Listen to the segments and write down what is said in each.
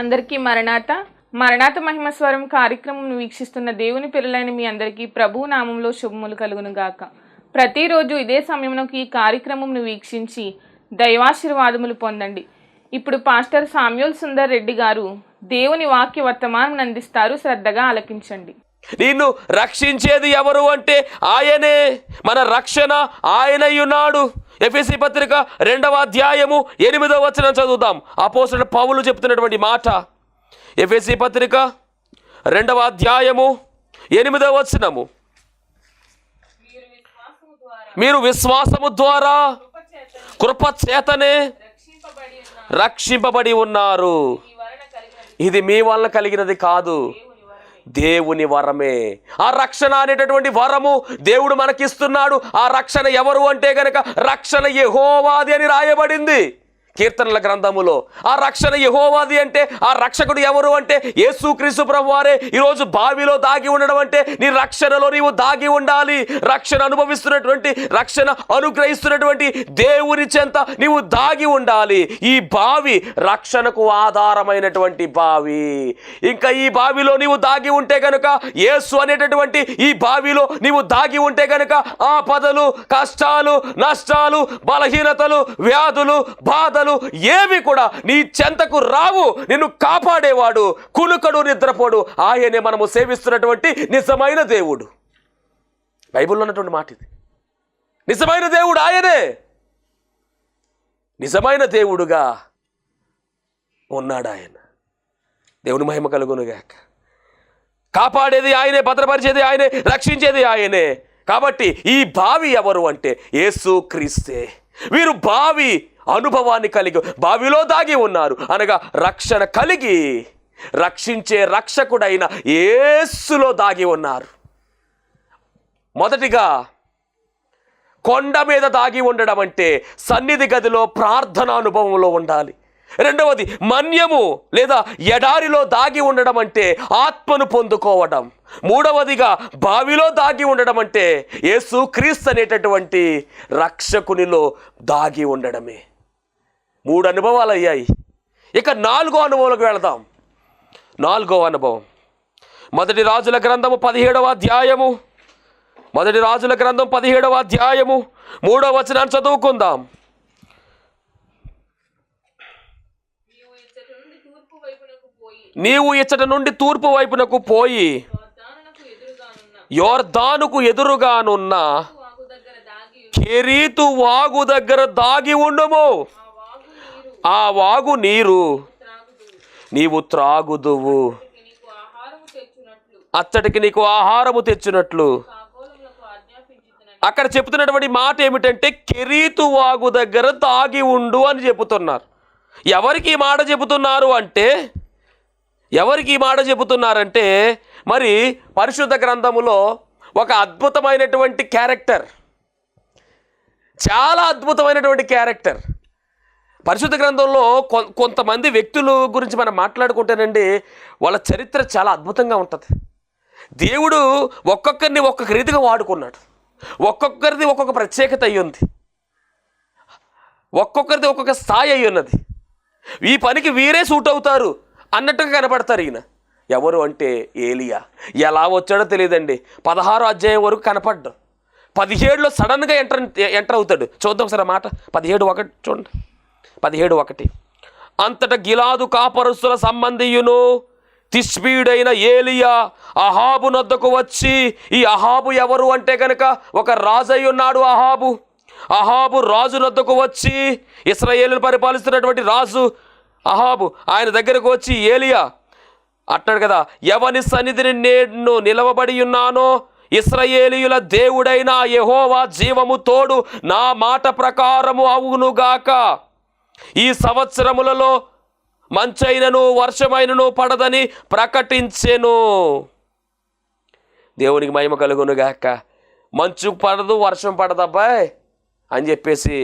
అందరికీ మరణాత మరణాత మహిమ స్వరం కార్యక్రమం వీక్షిస్తున్న దేవుని పిల్లలైన మీ అందరికీ ప్రభు నామంలో శుభములు కలుగును గాక. ప్రతిరోజు ఇదే సమయంలో ఈ కార్యక్రమంను వీక్షించి దైవాశీర్వాదములు పొందండి. ఇప్పుడు పాస్టర్ సామ్యూల్ సుందర్ రెడ్డి గారు దేవుని వాక్య వర్తమానం అందిస్తారు. శ్రద్ధగా ఆలకించండి. నిన్ను రక్షించేది ఎవరు అంటే ఆయనే. మన రక్షణ ఆయనయ్యున్నాడు. ఎఫెసీ పత్రిక 2వ అధ్యాయము 8వ వచనం చదువుదాం. అపోస్తలుడు పౌలు చెప్తున్నటువంటి మాట. ఎఫెసీ పత్రిక 2వ అధ్యాయము 8వ వచనము. మీరు విశ్వాసము ద్వారా కృప చేతనే రక్షింపబడి ఉన్నారు. ఇది మీ వల్ల కలిగినది కాదు, దేవుని వరమే. ఆ రక్షణ అనేటటువంటి వరము దేవుడు మనకిస్తున్నాడు. ఆ రక్షణ ఎవరు అంటే గనక రక్షణ యెహోవాది అని రాయబడింది కీర్తనల గ్రంథములో. ఆ రక్షణ యెహోవాది అంటే ఆ రక్షకుడు ఎవరు అంటే యేసుక్రీస్తు ప్రభువారే. ఈరోజు బావిలో దాగి ఉండడం అంటే నీ రక్షణలో నీవు దాగి ఉండాలి. రక్షణ అనుభవిస్తున్నటువంటి, రక్షణ అనుగ్రహిస్తున్నటువంటి దేవుని చెంత నీవు దాగి ఉండాలి. ఈ బావి రక్షణకు ఆధారమైనటువంటి బావి. ఇంకా ఈ బావిలో నీవు దాగి ఉంటే గనుక, యేసు అనేటటువంటి ఈ బావిలో నీవు దాగి ఉంటే గనుక ఆపదలు, కష్టాలు, నష్టాలు, బలహీనతలు, వ్యాధులు, బాధలు ఏవి కూడా నీ చెంతకు రావు. నిన్ను కాపాడేవాడు, కునుకడు, నిద్రపోడు ఆయనే మనము సేవిస్తున్నటువంటి నిజమైన దేవుడు. బైబిల్లో ఉన్నటువంటి మాట ఇది. నిజమైన దేవుడు ఆయనే. నిజమైన దేవుడుగా ఉన్నాడు ఆయన. దేవుని మహిమ కలుగునుగాక. కాపాడేది ఆయనే, భద్రపరిచేది ఆయనే, రక్షించేది ఆయనే. కాబట్టి ఈ బావి ఎవరు అంటే యేసుక్రీస్తే. వీరు బావి అనుభవాన్ని కలిగి బావిలో దాగి ఉన్నారు. అనగా రక్షణ కలిగి రక్షించే రక్షకుడైన యేసులో దాగి ఉన్నారు. మొదటిగా కొండ మీద దాగి ఉండడం అంటే సన్నిధి గదిలో ప్రార్థన అనుభవంలో ఉండాలి. రెండవది మన్యము లేదా ఎడారిలో దాగి ఉండడం అంటే ఆత్మను పొందుకోవడం. మూడవదిగా బావిలో దాగి ఉండడం అంటే యేసుక్రీస్తు అనేటటువంటి రక్షకునిలో దాగి ఉండడమే. 3 అనుభవాలు అయ్యాయి. ఇక 4వ అనుభవంలోకి వెళదాం. 4వ అనుభవం మొదటి రాజుల గ్రంథము 17వ అధ్యాయము. మొదటి రాజుల గ్రంథం 17వ అధ్యాయము 3వ వచనాన్ని చదువుకుందాం. నీవు ఇచ్చట నుండి తూర్పు వైపునకు పోయి యోర్దానుకు ఎదురుగానున్న కెరీతు వాగు దగ్గర దాగి ఉండుము. ఆ వాగు నీరు నీవు త్రాగుదువు, అచ్చటికి నీకు ఆహారము తెచ్చినట్లు. అక్కడ చెప్తున్నటువంటి మాట ఏమిటంటే కెరీతు వాగు దగ్గర దాగి ఉండు అని చెబుతున్నారు. ఎవరికి ఈ మాట చెబుతున్నారు అంటే, ఎవరికి ఈ మాట చెబుతున్నారంటే మరి పరిశుద్ధ గ్రంథములో ఒక అద్భుతమైనటువంటి క్యారెక్టర్, చాలా అద్భుతమైనటువంటి క్యారెక్టర్ పరిశుద్ధ గ్రంథంలో కొంతమంది వ్యక్తుల గురించి మనం మాట్లాడుకుంటేనండి వాళ్ళ చరిత్ర చాలా అద్భుతంగా ఉంటుంది. దేవుడు ఒక్కొక్కరిని ఒక్కొక్క రీతిగా వాడుకున్నాడు. ఒక్కొక్కరిది ఒక్కొక్క ప్రత్యేకత అయి ఉంది. ఒక్కొక్కరిది ఒక్కొక్క స్థాయి అయి ఉన్నది. ఈ పనికి వీరే సూట్ అవుతారు అన్నట్టుగా కనపడతారు. ఈయన ఎవరు అంటే ఏలియా. ఎలా వచ్చాడో తెలియదండి. 16వ అధ్యాయం వరకు కనపడ్డాడు. 17లో సడన్గా ఎంటర్ అవుతాడు. చూద్దాం సార్ ఆ మాట. 17:1 చూడండి. 17:1 అంతటా గిలాదు కాపరస్తుల సంబంధియును తిష్బీయుడైన ఏలియా అహాబు నొద్దకు వచ్చి, ఈ అహాబు ఎవరు అంటే కనుక ఒక రాజు అయి ఉన్నాడు. అహాబు రాజు నొద్దకు వచ్చి, ఇశ్రాయేలును పరిపాలిస్తున్నటువంటి రాజు అహాబు ఆయన దగ్గరకు వచ్చి ఏలియా అంటాడు కదా, ఎవని సన్నిధిని నేను నిలవబడి ఉన్నానో ఇశ్రాయేలీయుల దేవుడైన యెహోవా జీవము తోడు నా మాట ప్రకారము అవునుగాక. ఈ సంవత్సరములలో మంచైనను వర్షమైనను పడదని ప్రకటించెను. దేవునికి మహిమ కలుగునుగాక. మంచు పడదు, వర్షం పడదబ్బాయ్ అని చెప్పేసి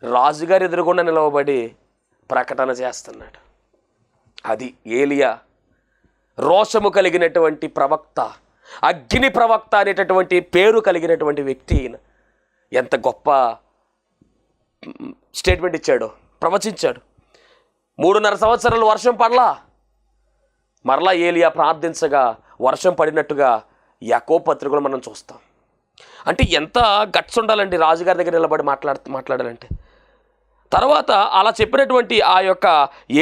రాజుగారు ఎదురుగుండా నిలవబడి ప్రకటన చేస్తున్నాడు. అది ఏలియా. రోషము కలిగినటువంటి ప్రవక్త, అగ్ని ప్రవక్త అనేటటువంటి పేరు కలిగినటువంటి వ్యక్తి. ఎంత గొప్ప స్టేట్మెంట్ ఇచ్చాడో, ప్రవచించాడు. 3.5 సంవత్సరాలు వర్షం పడలా. మరలా ఏలియా ప్రార్థించగా వర్షం పడినట్టుగా యాకోబు పత్రికలో మనం చూస్తాం. అంటే ఎంత గట్స్ ఉండాలండి రాజుగారి దగ్గర నిలబడి మాట్లాడాలంటే. తర్వాత అలా చెప్పినటువంటి ఆ యొక్క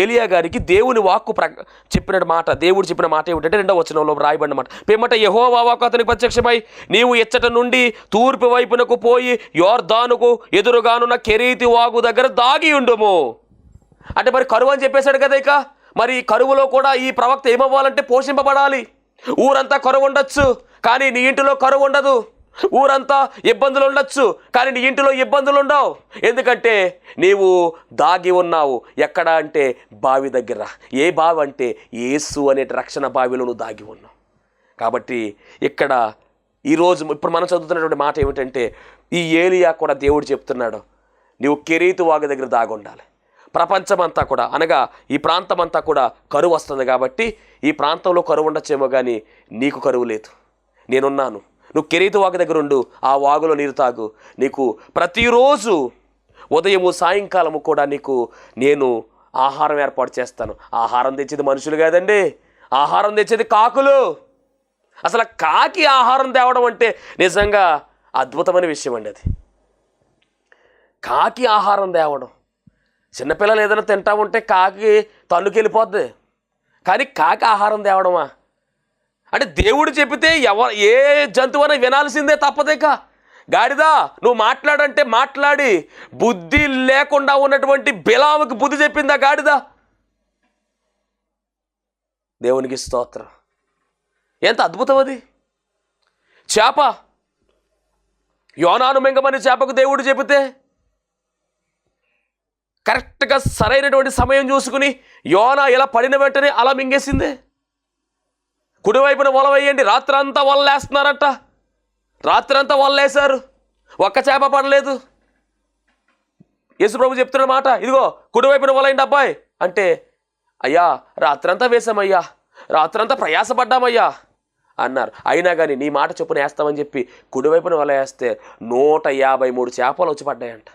ఏలియా గారికి దేవుని వాక్కు చెప్పిన మాట, దేవుడు చెప్పిన మాట ఏమిటంటే 2వ వచనంలో రాయబడిన మాట, పిమ్మట యెహోవా వాక్కు అతనికి ప్రత్యక్షమై, నీవు ఇచ్చట నుండి తూర్పు వైపునకు పోయి యోర్దానుకు ఎదురుగానున్న కెరీతి వాగు దగ్గర దాగి ఉండుము. అంటే మరి కరువు అని చెప్పేశాడు కదా. ఇక మరి కరువులో కూడా ఈ ప్రవక్త ఏమవ్వాలంటే పోషింపబడాలి. ఊరంతా కరువు ఉండొచ్చు కానీ నీ ఇంటిలో కరువు ఉండదు. ఊరంతా ఇబ్బందులు ఉండొచ్చు కానీ నీ ఇంటిలో ఇబ్బందులు ఉండవు. ఎందుకంటే నీవు దాగి ఉన్నావు. ఎక్కడ అంటే బావి దగ్గర. ఏ బావి అంటే యేసు అనే రక్షణ బావిలో నువ్వు దాగి ఉన్నావు. కాబట్టి ఇక్కడ ఈరోజు ఇప్పుడు మనం చదువుతున్నటువంటి మాట ఏమిటంటే, ఈ ఏలియా కూడా దేవుడు చెప్తున్నాడు, నీవు కెరీతు వాగు దగ్గర దాగి ఉండాలి. ప్రపంచమంతా కూడా అనగా ఈ ప్రాంతం అంతా కూడా కరువు వస్తుంది. కాబట్టి ఈ ప్రాంతంలో కరువు ఉండొచ్చేమో కానీ నీకు కరువు లేదు. నేనున్నాను. నువ్వు కెరీతు వాగు దగ్గర ఉండు, ఆ వాగులో నీరు తాగు. నీకు ప్రతిరోజు ఉదయము సాయంకాలము కూడా నీకు నేను ఆహారం ఏర్పాటు చేస్తాను. ఆహారం తెచ్చేది మనుషులు కాదండి, ఆహారం తెచ్చేది కాకులు. అసలు కాకి ఆహారం తేవడం అంటే నిజంగా అద్భుతమైన విషయం అండి. అది కాకి ఆహారం తేవడం. చిన్నపిల్లలు ఏదైనా తింటా ఉంటే కాకి తన్నుకెళ్ళిపోద్ది, కానీ కాకి ఆహారం తేవడమా? అంటే దేవుడు చెప్పితే ఏ జంతువున వినాల్సిందే, తప్పదేక. గాడిదా నువ్వు మాట్లాడంటే మాట్లాడి బుద్ధి లేకుండా ఉన్నటువంటి బిలాముకి బుద్ధి చెప్పిందా గాడిద? దేవునికి స్తోత్రం. ఎంత అద్భుతం అది. చేప, యోనాను మింగమని చేపకు దేవుడు చెబితే కరెక్ట్గా సరైనటువంటి సమయం చూసుకుని యోనా ఇలా పడిన వెంటనే అలా మింగేసిందే. కుడివైపున వల వేయండి, రాత్రంతా వలలేస్తున్నారట. రాత్రంతా వలలేశారు, ఒక్క చేప పడలేదు. యేసుప్రభు చెప్తున్న మాట, ఇదిగో కుడివైపున వలయండి అబ్బాయి అంటే, అయ్యా రాత్రంతా వేసామయ్యా, రాత్రంతా ప్రయాసపడ్డామయ్యా అన్నారు. అయినా కానీ నీ మాట చొప్పున వేస్తామని చెప్పి కుడివైపున వల వేస్తే 153 చేపలు వచ్చి పడ్డాయంట.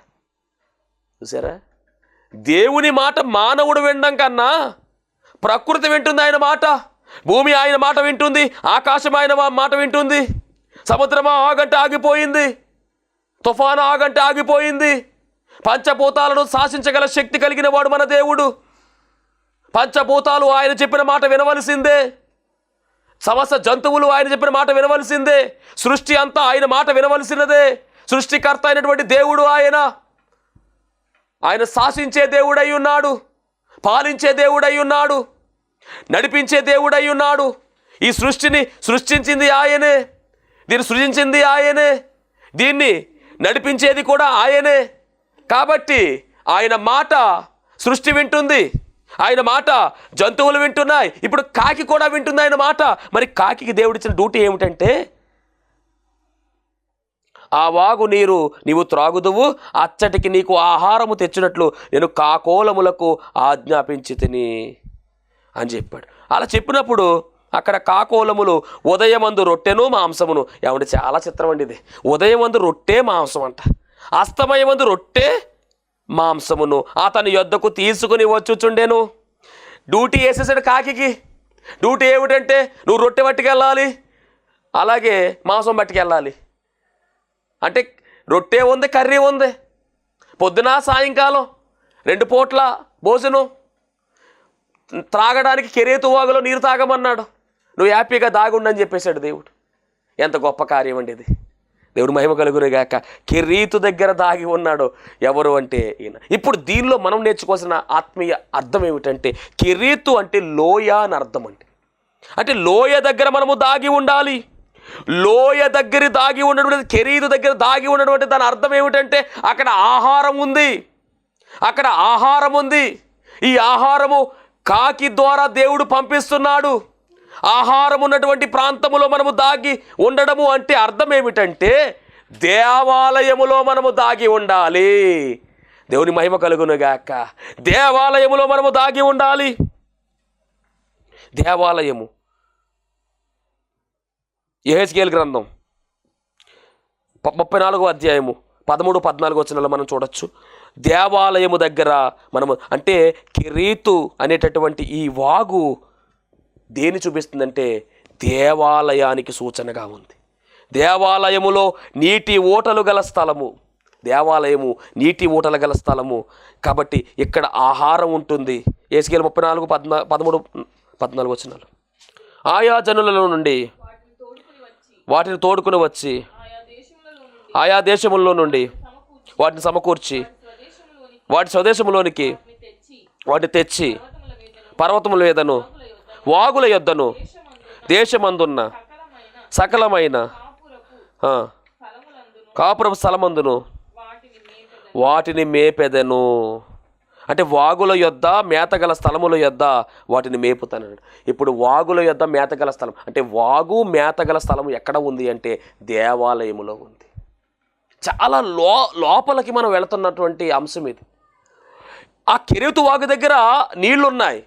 చూసారా? దేవుని మాట మానవుడు వినడం కన్నా ప్రకృతి వింటుంది ఆయన మాట. భూమి ఆయన మాట వింటుంది, ఆకాశం ఆయన మాట వింటుంది. సముద్రమా ఆగంటే ఆగిపోయింది, తుఫాను ఆగంటే ఆగిపోయింది. పంచభూతాలను శాసించగల శక్తి కలిగిన వాడు మన దేవుడు. పంచభూతాలు ఆయన చెప్పిన మాట వినవలసిందే. సమస్త జంతువులు ఆయన చెప్పిన మాట వినవలసిందే. సృష్టి అంతా ఆయన మాట వినవలసినదే. సృష్టికర్త అయినటువంటి దేవుడు ఆయన. ఆయన శాసించే దేవుడై ఉన్నాడు, పాలించే దేవుడై ఉన్నాడు, నడిపించే దేవుడై ఉన్నాడు. ఈ సృష్టిని సృష్టించింది ఆయనే, దీన్ని సృజించింది ఆయనే, దీన్ని నడిపించేది కూడా ఆయనే. కాబట్టి ఆయన మాట సృష్టి వింటుంది, ఆయన మాట జంతువులు వింటున్నాయి, ఇప్పుడు కాకి కూడా వింటుంది ఆయన మాట. మరి కాకి దేవుడిచ్చిన డ్యూటీ ఏమిటంటే, ఆ వాగు నీరు నీవు త్రాగుదువు, అచ్చటికి నీకు ఆహారము తెచ్చినట్లు నేను కాకోలములకు ఆజ్ఞాపించి తిని అని చెప్పాడు. అలా చెప్పినప్పుడు అక్కడ కాకోలములు ఉదయమందు రొట్టెను మాంసమును. ఏమంటే చాలా చిత్రం అండి ఇది. ఉదయమందు రొట్టె మాంసం అంట, అస్తమయమందు రొట్టె మాంసమును అతని యొద్దకు తీసుకుని వచ్చుచుండెను. డ్యూటీ వేసేసాడు కాకి. డ్యూటీ ఏమిటంటే నువ్వు రొట్టె పట్టుకెళ్ళాలి, అలాగే మాంసం పట్టుకెళ్ళాలి. అంటే రొట్టె ఉంది, కర్రీ ఉంది, పొద్దున సాయంకాలం 2 పూట్ల భోజనం. త్రాగడానికి కెరీతు వాగులో నీరు తాగమన్నాడు. నువ్వు హ్యాపీగా దాగుండని చెప్పేశాడు దేవుడు. ఎంత గొప్ప కార్యం అండి ఇది. దేవుడు మహిమ కలుగునుగాక. కెరీతు దగ్గర దాగి ఉన్నాడు ఎవరు అంటే ఈయన. ఇప్పుడు దీనిలో మనం నేర్చుకోవాల్సిన ఆత్మీయ అర్థం ఏమిటంటే, కెరీతు అంటే లోయ అని అర్థం అండి. అంటే లోయ దగ్గర మనము దాగి ఉండాలి. లోయ దగ్గర దాగి ఉన్నటువంటి, కెరీతు దగ్గర దాగి ఉన్నటువంటి దాని అర్థం ఏమిటంటే అక్కడ ఆహారం ఉంది, అక్కడ ఆహారం ఉంది. ఈ ఆహారము కాకి ద్వారా దేవుడు పంపిస్తున్నాడు. ఆహారం ఉన్నటువంటి ప్రాంతములో మనము దాగి ఉండడము అంటే అర్థం ఏమిటంటే దేవాలయములో మనము దాగి ఉండాలి. దేవుని మహిమ కలుగునుగాక. దేవాలయములో మనము దాగి ఉండాలి. దేవాలయము యెహెజ్కేలు గ్రంథం 34వ అధ్యాయము 13-14 వచనాల్లో మనం చూడొచ్చు. దేవాలయము దగ్గర మనము అంటే కెరీతు అనేటటువంటి ఈ వాగు దేని చూపిస్తుందంటే దేవాలయానికి సూచనగా ఉంది. దేవాలయములో నీటి ఊటలు గల స్థలము, దేవాలయము నీటి ఊటలు గల స్థలము కాబట్టి ఇక్కడ ఆహారం ఉంటుంది. యేసుకేలు 34:13-14 వచనాలు. ఆయా జనులలో నుండి వాటిని తోడుకుని వచ్చి ఆయా దేశముల్లో నుండి వాటిని సమకూర్చి వాటి స్వదేశములోనికి వాటిని తెచ్చి పర్వతముల మీదను వాగుల యొద్దను దేశమందున్న సకలమైన కాపురపు స్థలమందును వాటిని మేపెదను. అంటే వాగుల యొద్ద మేతగల స్థలముల యొద్ద వాటిని మేపుతాను. ఇప్పుడు వాగుల యొద్ద మేతగల స్థలం అంటే వాగు మేతగల స్థలం ఎక్కడ ఉంది అంటే దేవాలయములో ఉంది. చాలా లోపలికి మనం వెళుతున్నటువంటి అంశం ఇది. ఆ కెరీతు వాగు దగ్గర నీళ్లున్నాయి,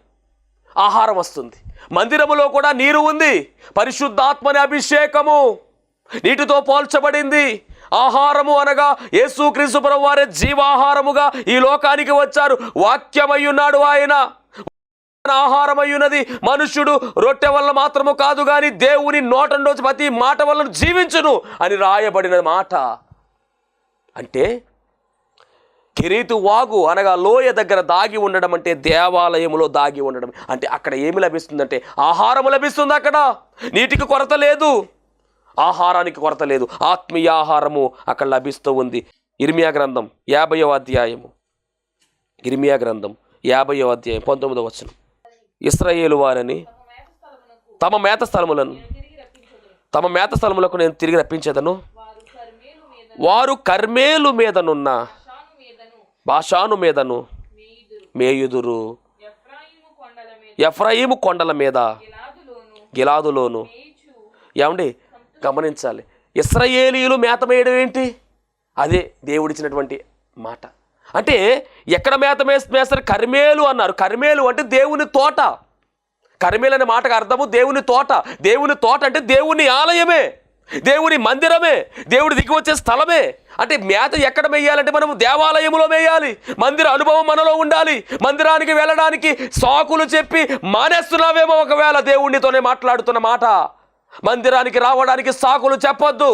ఆహారం వస్తుంది. మందిరములో కూడా నీరు ఉంది, పరిశుద్ధాత్మని అభిషేకము నీటితో పోల్చబడింది. ఆహారము అనగా యేసుక్రీస్తు ప్రభువు వారే జీవాహారముగా ఈ లోకానికి వచ్చారు. వాక్యమయ్యున్నాడు ఆయన. ఆహారమయ్యున్నది. మనుష్యుడు రొట్టె వల్ల మాత్రము కాదు కానీ దేవుని నోటంలోంచి ప్రతి మాట వల్ల జీవించును అని రాయబడిన మాట. అంటే కెరీతు వాగు అనగా లోయ దగ్గర దాగి ఉండడం అంటే దేవాలయములో దాగి ఉండడం అంటే అక్కడ ఏమి లభిస్తుందంటే ఆహారము లభిస్తుంది. అక్కడ నీటికి కొరత లేదు, ఆహారానికి కొరత లేదు, ఆత్మీయ ఆహారము అక్కడ లభిస్తూ ఉంది. ఇర్మియా గ్రంథం 50వ అధ్యాయము, ఇర్మియా గ్రంథం 50వ అధ్యాయం 19వ వచనం. ఇశ్రాయేలు వారిని తమ మేత స్థలములకు నేను తిరిగి రప్పించేదను. వారు కర్మేలు మీదనున్న బాషాను మీదను మేయుదురు. ఎఫ్రాయిము కొండల మీద గిలాదులోను. ఏమండి గమనించాలి, ఇశ్రాయేలీయులు మేత మేయడం ఏంటి? అదే దేవుడిచ్చినటువంటి మాట. అంటే ఎక్కడ మేత మేస్తారు? కర్మేలు అన్నారు. కర్మేలు అంటే దేవుని తోట. కర్మేలు అనే మాటకు అర్థము దేవుని తోట. దేవుని తోట అంటే దేవుని ఆలయమే, దేవుని మందిరమే, దేవుడి దిగి వచ్చే స్థలమే. అంటే మేత ఎక్కడ మేయాలంటే మనం దేవాలయంలో మేయాలి. మందిర అనుభవం మనలో ఉండాలి. మందిరానికి వెళ్ళడానికి సాకులు చెప్పి మానేస్తున్నావేమో ఒకవేళ దేవుడితోనే మాట్లాడుతున్న మాట. మందిరానికి రావడానికి సాకులు చెప్పొద్దు.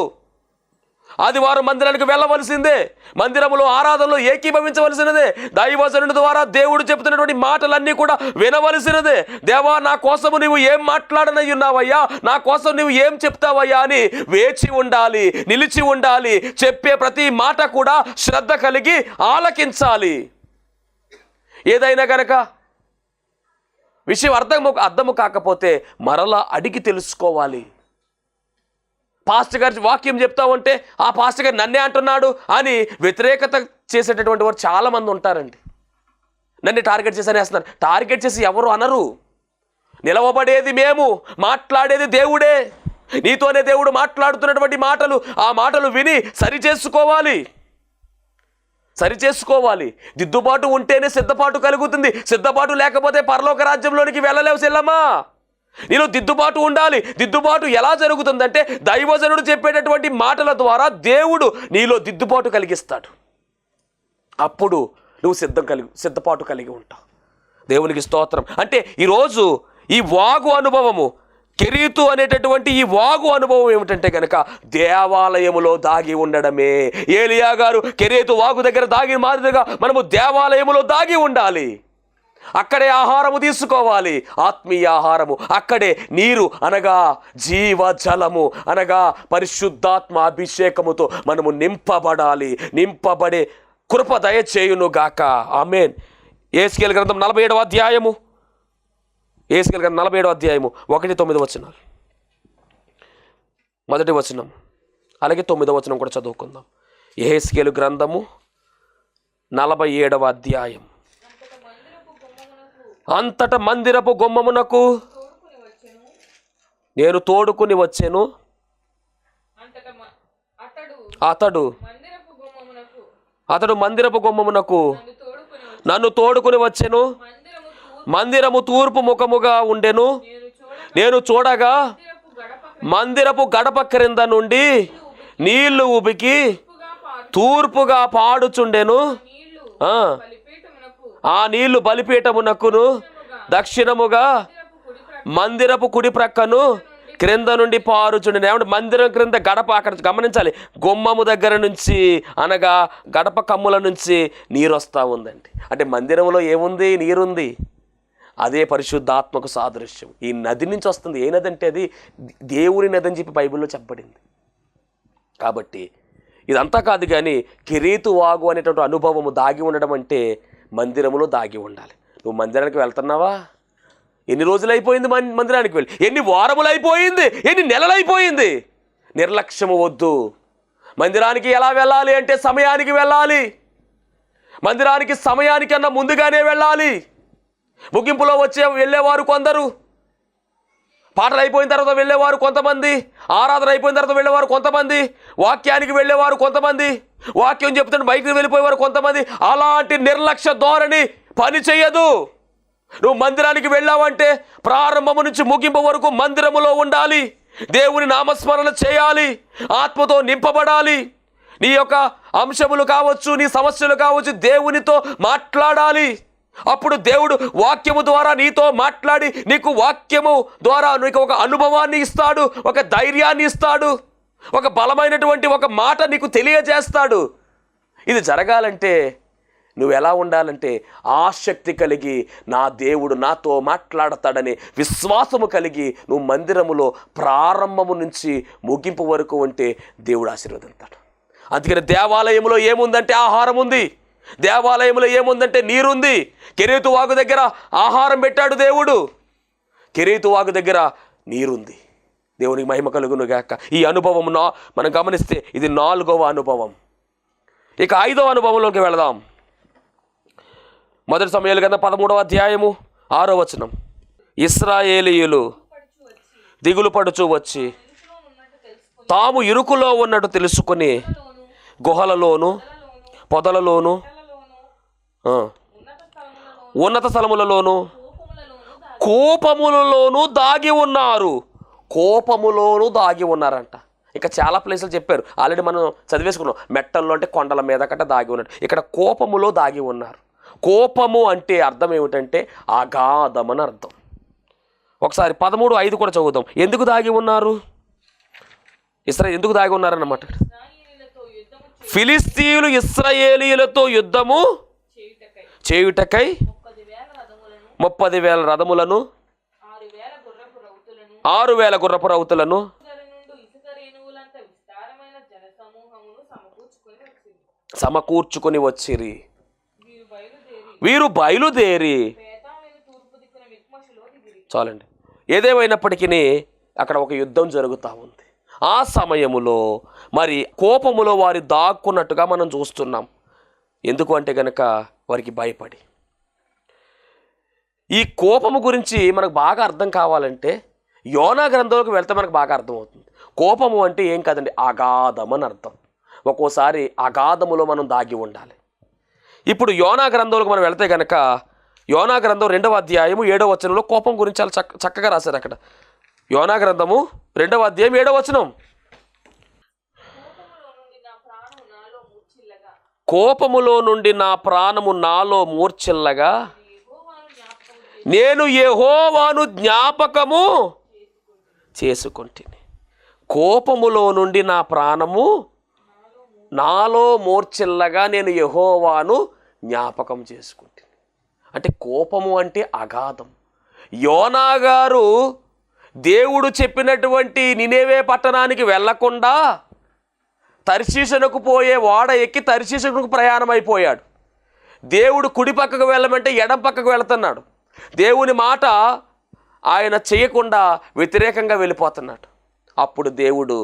ఆదివారం మందిరానికి వెళ్ళవలసిందే, మందిరములో ఆరాధనలో ఏకీభవించవలసినదే, దైవజనుడి ద్వారా దేవుడు చెబుతున్నటువంటి మాటలన్నీ కూడా వినవలసినదే. దేవా, నా కోసము నువ్వు ఏం మాట్లాడనయ్యున్నావయ్యా, నా కోసం నువ్వు ఏం చెప్తావయ్యా అని వేచి ఉండాలి, నిలిచి ఉండాలి. చెప్పే ప్రతి మాట కూడా శ్రద్ధ కలిగి ఆలకించాలి. ఏదైనా గనక విషయం అర్థము కాకపోతే మరలా అడిగి తెలుసుకోవాలి. పాస్టర్ గారి వాక్యం చెప్తామంటే ఆ పాస్టర్ గారు నన్నే అంటున్నాడు అని వ్యతిరేకత చేసేటటువంటి వారు చాలామంది ఉంటారండి. నన్ను టార్గెట్ చేసి అనేస్తున్నారు. టార్గెట్ చేసి ఎవరు అనరు. నిలవబడేది మేము, మాట్లాడేది దేవుడే. నీతోనే దేవుడు మాట్లాడుతున్నటువంటి మాటలు, ఆ మాటలు విని సరిచేసుకోవాలి. దిద్దుబాటు ఉంటేనే సిద్ధపాటు కలుగుతుంది. సిద్ధపాటు లేకపోతే పరలోక రాజ్యంలోనికి వెళ్ళలేవు సెల్లమ్మా. నీలో దిద్దుబాటు ఉండాలి. దిద్దుబాటు ఎలా జరుగుతుందంటే దైవజనుడు చెప్పేటటువంటి మాటల ద్వారా దేవుడు నీలో దిద్దుబాటు కలిగిస్తాడు. అప్పుడు నువ్వు సిద్ధపాటు కలిగి ఉంటావు. దేవునికి స్తోత్రం. అంటే ఈరోజు ఈ వాగు అనుభవము, కెరీతు అనేటటువంటి ఈ వాగు అనుభవం ఏమిటంటే కనుక దేవాలయములో దాగి ఉండడమే. ఏలియా గారు కెరీతు వాగు దగ్గర దాగి మాదిరిగా మనము దేవాలయములో దాగి ఉండాలి. అక్కడే ఆహారము తీసుకోవాలి, ఆత్మీయ ఆహారము. అక్కడే నీరు అనగా జీవజలము అనగా పరిశుద్ధాత్మ అభిషేకముతో మనము నింపబడే కృప దయచేయును గాక. ఆమేన్. యేసుకేలు గ్రంథం 47వ అధ్యాయము, యేసుకేలు గ్రంథం 47వ అధ్యాయము 1-9 వచనాలు. మొదటి వచనం అలాగే 9వ వచనం కూడా చదువుకుందాం. యేసుకేలు గ్రంథము 47వ అధ్యాయం. అంతట మందిరపు గుమ్మమునకు నేను తోడుకుని వచ్చెను. అతడు మందిరపు గుమ్మమునకు నన్ను తోడుకుని వచ్చెను. మందిరము తూర్పు ముఖముగా ఉండెను. నేను చూడగా మందిరపు గడప క్రింద నుండి నీళ్లు ఉబికి తూర్పుగా పాడుచుండెను. ఆ, ఆ నీళ్లు బలిపీఠమునకును దక్షిణముగా మందిరపు కుడి ప్రక్కను క్రింద నుండి పారుచుండి. ఏమంటే మందిరం క్రింద గడప, అక్కడ గమనించాలి, గుమ్మము దగ్గర నుంచి అనగా గడప కమ్ముల నుంచి నీరు వస్తూ ఉందండి. అంటే మందిరంలో ఏముంది? నీరుంది. అదే పరిశుద్ధాత్మకు సాదృశ్యం. ఈ నది నుంచి వస్తుంది. ఏ నది అంటే అది దేవుని నది అని చెప్పి బైబిల్లో చెప్పబడింది. కాబట్టి ఇదంతా కాదు, కానీ కెరీతు వాగు అనేటువంటి అనుభవము దాగి ఉండడం అంటే మందిరములో దాగి ఉండాలి. నువ్వు మందిరానికి వెళ్తున్నావా? ఎన్ని రోజులు అయిపోయింది మందిరానికి వెళ్ళి? ఎన్ని వారములు అయిపోయింది? ఎన్ని నెలలు అయిపోయింది? నిర్లక్ష్యము వద్దు. మందిరానికి ఎలా వెళ్ళాలి అంటే సమయానికి వెళ్ళాలి. మందిరానికి సమయానికన్నా ముందుగానే వెళ్ళాలి. ముగింపులో వెళ్ళేవారు కొందరు, పాటలు అయిపోయిన తర్వాత వెళ్ళేవారు కొంతమంది, ఆరాధన అయిపోయిన తర్వాత వెళ్ళేవారు కొంతమంది, వాక్యానికి వెళ్ళేవారు కొంతమంది, వాక్యం చెప్తుంటే బయటకు వెళ్ళిపోయేవారు కొంతమంది. అలాంటి నిర్లక్ష్య ధోరణి పని చేయదు. నువ్వు మందిరానికి వెళ్ళావంటే ప్రారంభము నుంచి ముగింపు వరకు మందిరములో ఉండాలి. దేవుని నామస్మరణ చేయాలి. ఆత్మతో నింపబడాలి. నీ యొక్క అంశములు కావచ్చు, నీ సమస్యలు కావచ్చు, దేవునితో మాట్లాడాలి. అప్పుడు దేవుడు వాక్యము ద్వారా నీతో మాట్లాడి నీకు వాక్యము ద్వారా నీకు ఒక అనుభవాన్ని ఇస్తాడు, ఒక ధైర్యాన్ని ఇస్తాడు, ఒక బలమైనటువంటి ఒక మాట నీకు తెలియజేస్తాడు. ఇది జరగాలంటే నువ్వు ఎలా ఉండాలంటే ఆసక్తి కలిగి నా దేవుడు నాతో మాట్లాడతాడని విశ్వాసము కలిగి నువ్వు మందిరములో ప్రారంభము నుంచి ముగింపు వరకు ఉంటే దేవుడు ఆశీర్వదిస్తాడు. అందుకని దేవాలయంలో ఏముందంటే ఆహారం ఉంది. దేవాలయంలో ఏముందంటే నీరుంది. కెరీతు వాగు దగ్గర ఆహారం పెట్టాడు దేవుడు. కెరీతు వాగు దగ్గర నీరుంది. దేవునికి మహిమ కలుగును గాక. ఈ అనుభవం మనం గమనిస్తే ఇది 4వ అనుభవం. ఇక 5వ అనుభవంలోకి వెళదాం. మొదటి సమూయేలు గ్రంథం 13వ అధ్యాయము 6వ వచనం. ఇశ్రాయేలీయులు దిగులు పడుచు వచ్చి తాము ఇరుకులో ఉన్నట్టు తెలుసుకుని గుహలలోను పొదలలోను ఉన్నత స్థలములలోను కోపములలోను దాగి ఉన్నారు. కోపములోను దాగి ఉన్నారంట. ఇక చాలా ప్లేసులు చెప్పారు, ఆల్రెడీ మనం చదివేసుకున్నాం. మెట్టల్లో అంటే కొండల మీద కట్ట దాగి ఉన్నాడు. ఇక్కడ కోపములో దాగి ఉన్నారు. కోపము అంటే అర్థం ఏమిటంటే అగాధమని అర్థం. ఒకసారి 13:5 కూడా చదువుదాం. ఎందుకు దాగి ఉన్నారు? ఎందుకు దాగి ఉన్నారన్నమాట. ఫిలిస్తీయులు ఇశ్రాయేలీయులతో యుద్ధము చేయుటకై 30,000 రథములను 6,000 గుర్రపు రౌతులను సమకూర్చుకొని వచ్చిరి. వీరు బయలుదేరి చాలండి. ఏదేమైనప్పటికీ అక్కడ ఒక యుద్ధం జరుగుతూ ఉంది. ఆ సమయములో మరి కోపములో వారు దాక్కున్నట్టుగా మనం చూస్తున్నాం. ఎందుకు అంటే కనుక వారికి భయపడి. ఈ కోపము గురించి మనకు బాగా అర్థం కావాలంటే యోనా గ్రంథంలోకి వెళ్తే మనకు బాగా అర్థమవుతుంది. కోపము అంటే ఏం కాదండి, అగాధం అని అర్థం. ఒక్కోసారి అగాధములో మనం దాగి ఉండాలి. ఇప్పుడు యోనా గ్రంథంలోకి మనం వెళ్తే కనుక యోనా గ్రంథం 2వ అధ్యాయము 7వ వచనంలో కోపం గురించి చాలా చక్కగా రాశారు అక్కడ. యోనా గ్రంథము 2వ అధ్యాయం 7వ వచనం. కోపములో నుండి నా ప్రాణము నాలో మూర్ఛిల్లగా నేను యెహోవాను జ్ఞాపకము చేసుకొంటిని. కోపములో నుండి నా ప్రాణము నాలో మూర్ఛిల్లగా నేను యెహోవాను జ్ఞాపకం చేసుకుంటాను. అంటే కోపము అంటే అగాధం. యోనా గారు దేవుడు చెప్పినటువంటి నినేవే పట్టణానికి వెళ్లకుండా తర్షీషునకు పోయే ఓడ ఎక్కి తర్షీషునకు ప్రయాణం అయిపోయాడు. దేవుడు కుడి పక్కకు వెళ్ళమంటే ఎడం పక్కకు వెళుతున్నాడు. దేవుని మాట ఆయన చేయకుండా వ్యతిరేకంగా వెళ్ళిపోతున్నాడు. అప్పుడు దేవుడు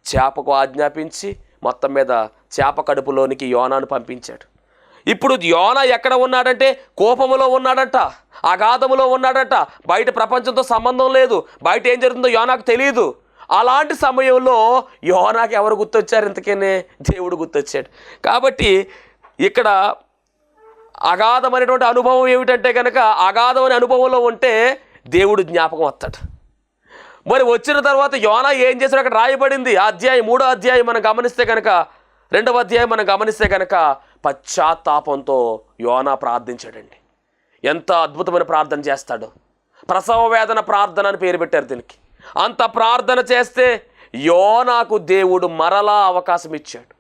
చేపకు ఆజ్ఞాపించి మొత్తం మీద చేప కడుపులోనికి యోనాను పంపించాడు. ఇప్పుడు యోనా ఎక్కడ ఉన్నాడంటే కోపములో ఉన్నాడంట, అగాధములో ఉన్నాడంట. బయట ప్రపంచంతో సంబంధం లేదు, బయట ఏం జరుగుతుందో యోనాకు తెలియదు. అలాంటి సమయంలో యోనాకి ఎవరు గుర్తొచ్చారు? ఇంతకనే దేవుడు గుర్తొచ్చాడు. కాబట్టి ఇక్కడ అగాధమైనటువంటి అనుభవం ఏమిటంటే కనుక అగాధమైన అనుభవంలో ఉంటే దేవుడు జ్ఞాపకం వస్తాడు. మరి వచ్చిన తర్వాత యోనా ఏం చేశాడు అక్కడ రాయబడింది. అధ్యాయం 3వ అధ్యాయం మనం గమనిస్తే కనుక 2వ అధ్యాయం మనం గమనిస్తే కనుక పశ్చాత్తాపంతో యోనా ప్రార్థించాడండి. ఎంత అద్భుతమైన ప్రార్థన చేస్తాడు. ప్రసవ వేదన ప్రార్థన అని పేరు పెట్టారు దీనికి. అంత ప్రార్థన చేస్తే యోనాకు దేవుడు మరలా అవకాశం ఇచ్చాడు.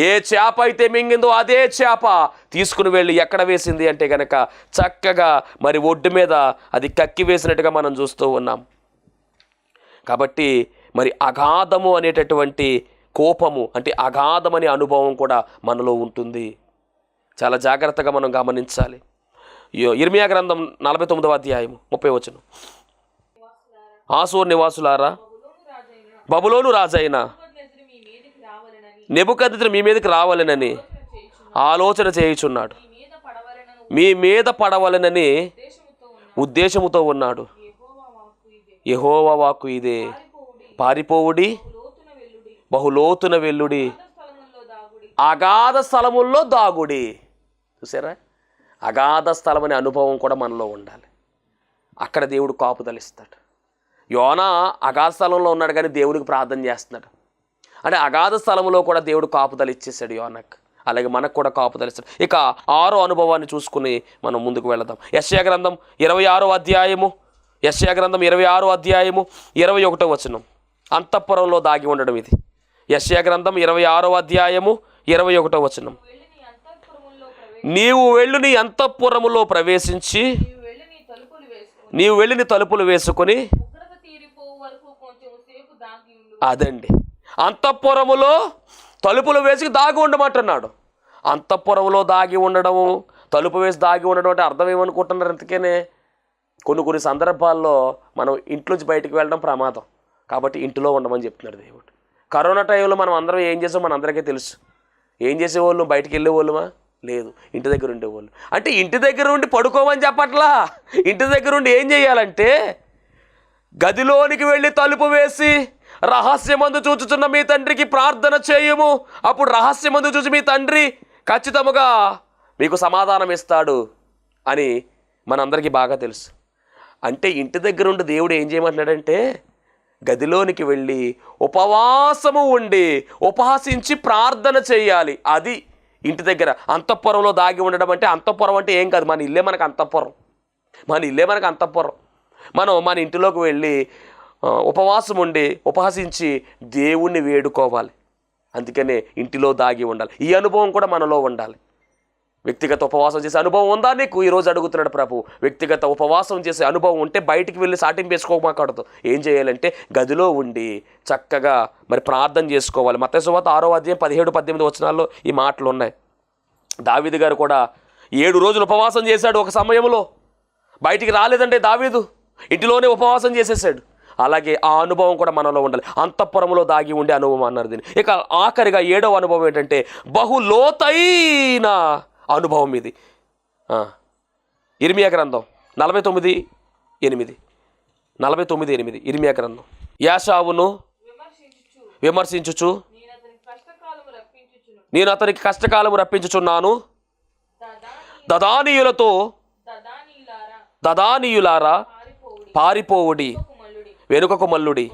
ఏ చేప అయితే మింగిందో అదే చేప తీసుకుని వెళ్ళి ఎక్కడ వేసింది అంటే కనుక చక్కగా మరి ఒడ్డు మీద అది కక్కి వేసినట్టుగా మనం చూస్తూ ఉన్నాం. కాబట్టి మరి అగాధము అనేటటువంటి కోపము అంటే అగాధమనే అనుభవం కూడా మనలో ఉంటుంది. చాలా జాగ్రత్తగా మనం గమనించాలి. ఇర్మియా గ్రంథం 49వ అధ్యాయం 30వ వచనం. ఆసోర్ నివాసులారా, బబులోను రాజైన నెబుకద్నెజరు మీ మీదకి రావాలనని ఆలోచన చేయుచున్నాడు. మీ మీద పడవలనని ఉద్దేశముతో ఉన్నాడు. యెహోవా వాక్కు ఇదే, పారిపోవుడి, బహులోతున వెల్లుడి, అగాధ స్థలముల్లో దాగుడి. చూసారా, అగాధ స్థలం అనే అనుభవం కూడా మనలో ఉండాలి. అక్కడ దేవుడు కాపుదలిస్తాడు. యోనా అగాధ స్థలంలో ఉన్నాడు కానీ దేవుడికి ప్రార్థన చేస్తున్నాడు. అంటే అగాధ స్థలంలో కూడా దేవుడు కాపుదలు ఇచ్చేసాడు యోనాకు. అలాగే మనకు కూడా కాపుదలిస్తాడు. ఇక 6వ అనుభవాన్ని చూసుకుని మనం ముందుకు వెళదాం. యెషయా గ్రంథం 26వ అధ్యాయము, యెషయా గ్రంథం 26వ అధ్యాయము 21వ వచనం. అంతఃపురంలో దాగి ఉండడం ఇది. యెషయా గ్రంథం 26వ అధ్యాయము 21వ వచనం. నీవు వెళ్ళి నీ అంతఃపురములో ప్రవేశించి నీవు వెళ్ళి నీ తలుపులు వేసుకొని, అదండి అంతఃపురములో తలుపులు వేసి దాగి ఉండమంటున్నాడు. అంతఃపురంలో దాగి ఉండడము, తలుపు వేసి దాగి ఉండడం అంటే అర్థం ఏమనుకుంటున్నారు? అందుకనే కొన్ని సందర్భాల్లో మనం ఇంట్లోంచి బయటికి వెళ్ళడం ప్రమాదం. కాబట్టి ఇంటిలో ఉండమని చెప్తున్నాడు దేవుడు. కరోనా టైంలో మనం అందరం ఏం చేసాం మన అందరికీ తెలుసు. ఏం చేసేవాళ్ళు? బయటికి వెళ్ళేవాళ్ళమా? లేదు, ఇంటి దగ్గర ఉండేవాళ్ళు. అంటే ఇంటి దగ్గర ఉండి పడుకోమని చెప్పట్లా. ఇంటి దగ్గర ఉండి ఏం చేయాలంటే గదిలోనికి వెళ్ళి తలుపు వేసి రహస్యమందు చూచుచున్న మీ తండ్రికి ప్రార్థన చేయము. అప్పుడు రహస్యమందు చూసి మీ తండ్రి ఖచ్చితంగా మీకు సమాధానం ఇస్తాడు అని మనందరికీ బాగా తెలుసు. అంటే ఇంటి దగ్గర ఉండి దేవుడు ఏం చేయమంటున్నాడంటే గదిలోనికి వెళ్ళి ఉపవాసము ఉండి ఉపహాసించి ప్రార్థన చేయాలి. అది ఇంటి దగ్గర. అంతఃపురంలో దాగి ఉండడం అంటే, అంతఃపురం అంటే ఏం కాదు, మన ఇల్లే మనకు అంతఃపురం. మనం మన ఇంటిలోకి వెళ్ళి ఉపవాసం ఉండి ఉపహసించి దేవుణ్ణి వేడుకోవాలి. అందుకనే ఇంటిలో దాగి ఉండాలి. ఈ అనుభవం కూడా మనలో ఉండాలి. వ్యక్తిగత ఉపవాసం చేసే అనుభవం ఉందా నీకు? ఈరోజు అడుగుతున్నాడు ప్రభు. వ్యక్తిగత ఉపవాసం చేసే అనుభవం ఉంటే బయటికి వెళ్ళి సాటింపు వేసుకోమాకూడదు. ఏం చేయాలంటే గదిలో ఉండి చక్కగా మరి ప్రార్థన చేసుకోవాలి. మత్తయి సువార్త 6వ అధ్యాయం 17-18 వచనాల్లో ఈ మాటలు ఉన్నాయి. దావీదు గారు కూడా 7 రోజులు ఉపవాసం చేశాడు. ఒక సమయంలో బయటికి రాలేదంటే దావీదు ఇంటిలోనే ఉపవాసం చేసేసాడు. అలాగే ఆ అనుభవం కూడా మనలో ఉండాలి. అంతఃపురంలో దాగి ఉండే అనుభవం అన్నారు దీన్ని. ఇక ఆఖరిగా 7వ అనుభవం ఏంటంటే బహులోతైన అనుభవం ఇది. ఇర్మియా గ్రంథం 49:8 ఇర్మియా గ్రంథం. యాషావును విమర్శించుచు నేను అతనికి కష్టకాలము రప్పించుచున్నాను. దదానీయులారా పారిపోవుడి, వెనుకకు మల్లుడి,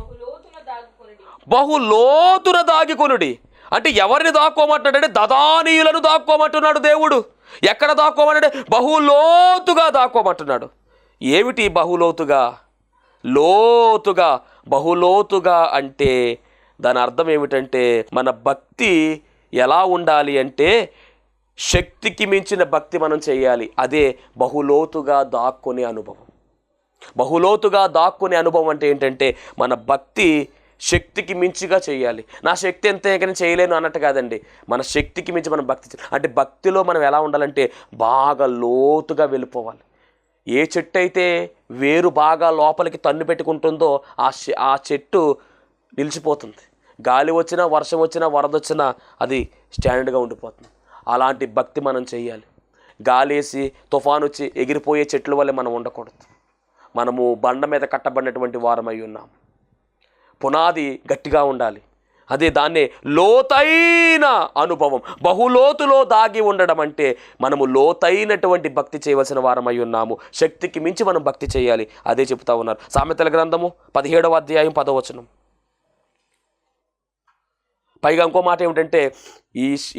బహులోతున దాగికొనుడి. అంటే ఎవరిని దాక్కోమంటున్నాడంటే దదానీయులను దాక్కోమంటున్నాడు దేవుడు. ఎక్కడ దాక్కోమంటే బహులోతుగా దాక్కోమంటున్నాడు. ఏమిటి బహులోతుగా? బహులోతుగా అంటే దాని అర్థం ఏమిటంటే మన భక్తి ఎలా ఉండాలి అంటే శక్తికి మించిన భక్తి మనం చేయాలి. అదే బహులోతుగా దాక్కునే అనుభవం. బహులోతుగా దాక్కునే అనుభవం అంటే ఏంటంటే మన భక్తి శక్తికి మించిగా చేయాలి. నా శక్తి ఎంతే కానీ చేయలేను అన్నట్టు కాదండి. మన శక్తికి మించి మనం భక్తి అంటే భక్తిలో మనం ఎలా ఉండాలంటే బాగా లోతుగా వెళ్ళిపోవాలి. ఏ చెట్టు అయితే వేరు బాగా లోపలికి తన్ను పెట్టుకుంటుందో ఆ చెట్టు నిలిచిపోతుంది. గాలి వచ్చినా, వర్షం వచ్చినా, వరద వచ్చినా అది స్టాండర్డ్గా ఉండిపోతుంది. అలాంటి భక్తి మనం చేయాలి. గాలేసి తుఫాను వచ్చి ఎగిరిపోయే చెట్ల వల్లే మనం ఉండకూడదు. మనము బండ మీద కట్టబడినటువంటి వారమై ఉన్నాం. పునాది గట్టిగా ఉండాలి. అదే దాన్నే లోతైన అనుభవం, బహులోతులో దాగి ఉండడం అంటే మనము లోతైనటువంటి భక్తి చేయవలసిన వారమై ఉన్నాము. శక్తికి మించి మనం భక్తి చేయాలి. అదే చెప్తా ఉన్నారు. సామెతల గ్రంథము 17వ అధ్యాయం 10వ వచనం. పైగా ఇంకో మాట ఏమిటంటే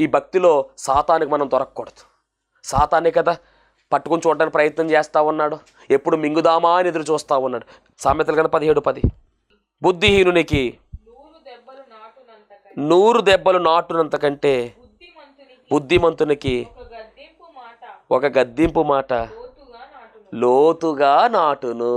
ఈ భక్తిలో సాతానికి మనం దొరకకూడదు. సాతానే కదా పట్టుకుని చూడడానికి ప్రయత్నం చేస్తూ ఉన్నాడు, ఎప్పుడు మింగుదామా అని ఎదురు చూస్తూ ఉన్నాడు. సామెతలు కదా 17:10, బుద్ధిహీనునికి 100 దెబ్బలు నాటునంత కంటే బుద్ధిమంతునికి ఒక గద్దింపు మాట లోతుగా నాటును.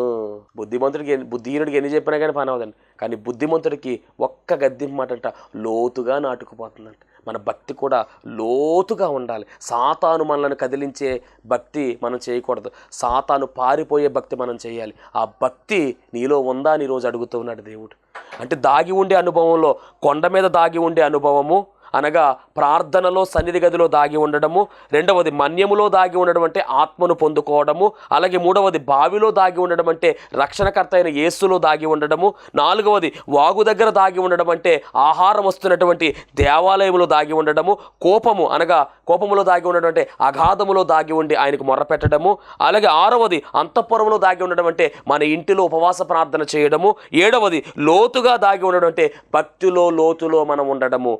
బుద్ధిహీనుడికి ఎన్ని చెప్పినా కానీ పని అవదండి, కానీ బుద్ధిమంతుడికి ఒక్క గద్దింపు మాట అంట లోతుగా నాటుకుపోతుందంట. మన భక్తి కూడా లోతుగా ఉండాలి. సాతాను మనల్ని కదిలించే భక్తి మనం చేయకూడదు, సాతాను పారిపోయే భక్తి మనం చేయాలి. ఆ భక్తి నీలో ఉందా అని ఈరోజు అడుగుతూ ఉన్నాడు దేవుడు. అంటే దాగి ఉండే అనుభవంలో, కొండ మీద దాగి ఉండే అనుభవము అనగా ప్రార్థనలో సన్నిధి గదిలో దాగి ఉండడము, రెండవది మన్యములో దాగి ఉండడం అంటే ఆత్మను పొందుకోవడము, అలాగే మూడవది బావిలో దాగి ఉండడం అంటే రక్షణకర్త అయిన యేసులో దాగి ఉండడము, నాలుగవది వాగు దగ్గర దాగి ఉండడం అంటే ఆహారం వస్తున్నటువంటి దేవాలయంలో దాగి ఉండడము, కోపము అనగా కోపములో దాగి ఉండడం అంటే అగాధములో దాగి ఉండి ఆయనకు మొర్ర పెట్టడము, అలాగే ఆరవది అంతఃపురంలో దాగి ఉండడం అంటే మన ఇంటిలో ఉపవాస ప్రార్థన చేయడము, ఏడవది లోతుగా దాగి ఉండడం అంటే భక్తిలో లోతులో మనం ఉండడము.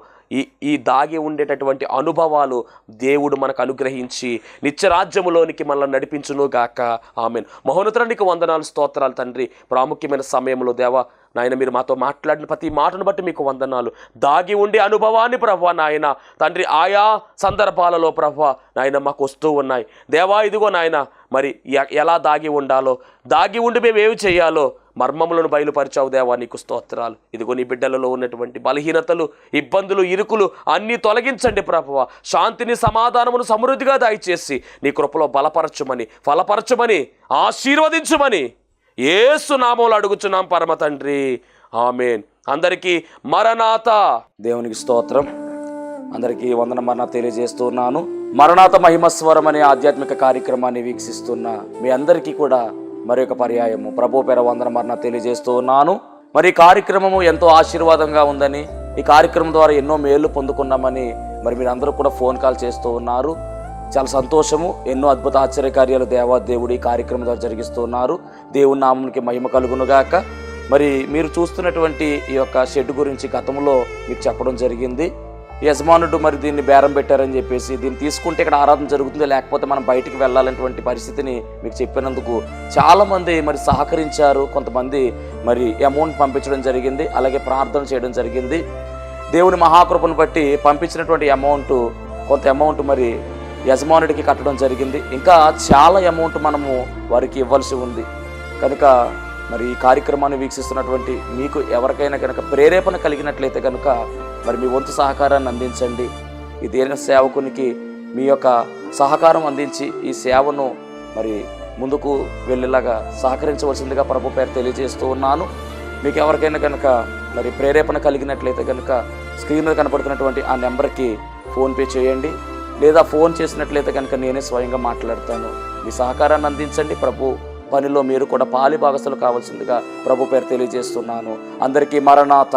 ఈ దాగి ఉండేటటువంటి అనుభవాలు దేవుడు మనకు అనుగ్రహించి నిత్యరాజ్యములోనికి మనల్ని నడిపించును గాక. ఆమేన్. మహోన్నతునికి వందనాలు, స్తోత్రాలు తండ్రి. ప్రాముఖ్యమైన సమయంలో దేవా నాయన మీరు మాతో మాట్లాడిన ప్రతి మాటను బట్టి మీకు వందనాలు. దాగి ఉండే అనుభవాన్ని ప్రభువా నాయన తండ్రి ఆయా సందర్భాలలో ప్రభువా నాయన మాకు వస్తూ ఉన్నాయి దేవా. ఇదిగో నాయన మరి ఎలా దాగి ఉండాలో, దాగి ఉండి మేము ఏమి చేయాలో మర్మములను బయలుపరిచావు దేవా, నీకు స్తోత్రాలు. ఇదిగో నీ బిడ్డలలో ఉన్నటువంటి బలహీనతలు, ఇబ్బందులు, ఇరుకులు అన్నీ తొలగించండి ప్రభువా. శాంతిని, సమాధానమును సమృద్ధిగా దయచేసి నీ కృపలో బలపరచుమని, ఫలపరచుమని, ఆశీర్వదించుమని యేసు నామములో అడుగుచున్నాం పరమ తండ్రి. ఆమేన్. అందరికీ మరణాత. దేవునికి స్తోత్రం. అందరికీ వందన మరణాత తెలియజేస్తున్నాను. మరణాత మహిమస్వరం అనే ఆధ్యాత్మిక కార్యక్రమాన్ని వీక్షిస్తున్న మీ అందరికీ కూడా మరొక పర్యాయము ప్రభు పేర వందన మరణాత తెలియజేస్తూ ఉన్నాను. మరి ఈ కార్యక్రమము ఎంతో ఆశీర్వాదంగా ఉందని, ఈ కార్యక్రమం ద్వారా ఎన్నో మేళ్లు పొందుకున్నామని మరి మీరు అందరూ కూడా ఫోన్ కాల్ చేస్తూ ఉన్నారు. చాలా సంతోషము. ఎన్నో అద్భుత ఆశ్చర్యకార్యాలు దేవాదేవుడు ఈ కార్యక్రమం ద్వారా జరిగిస్తూ ఉన్నారు. దేవుని నామమునికి మహిమ కలుగునుగాక. మరి మీరు చూస్తున్నటువంటి ఈ యొక్క షెడ్ గురించి గతంలో మీకు చెప్పడం జరిగింది. యజమానుడు మరి దీన్ని బేరం పెట్టారని చెప్పేసి, దీన్ని తీసుకుంటే ఇక్కడ ఆరాధన జరుగుతుంది, లేకపోతే మనం బయటికి వెళ్ళాలనేటువంటి పరిస్థితిని మీకు చెప్పినందుకు చాలామంది మరి సహకరించారు. కొంతమంది మరి అమౌంట్ పంపించడం జరిగింది, అలాగే ప్రార్థన చేయడం జరిగింది. దేవుని మహాకృపను బట్టి పంపించినటువంటి కొంత అమౌంట్ మరి యజమానుడికి కట్టడం జరిగింది. ఇంకా చాలా అమౌంట్ మనము వారికి ఇవ్వాల్సి ఉంది. కనుక మరి ఈ కార్యక్రమాన్ని వీక్షిస్తున్నటువంటి మీకు ఎవరికైనా కనుక ప్రేరేపణ కలిగినట్లయితే కనుక మరి మీ వంతు సహకారాన్ని అందించండి. ఈ దీన సేవకునికి మీ యొక్క సహకారం అందించి ఈ సేవను మరి ముందుకు వెళ్ళేలాగా సహకరించవలసిందిగా ప్రభు పేరు తెలియజేస్తూ ఉన్నాను. మీకు ఎవరికైనా కనుక మరి ప్రేరేపణ కలిగినట్లయితే కనుక స్క్రీన్ మీద కనపడుతున్నటువంటి ఆ నెంబర్కి ఫోన్పే చేయండి, లేదా ఫోన్ చేసినట్లయితే కనుక నేనే స్వయంగా మాట్లాడతాను. మీ సహకారాన్ని అందించండి. ప్రభు పనిలో మీరు కూడా పాలి భాగస్తులు కావాల్సిందిగా ప్రభు పేరు తెలియజేస్తున్నాను. అందరికీ మరణాత.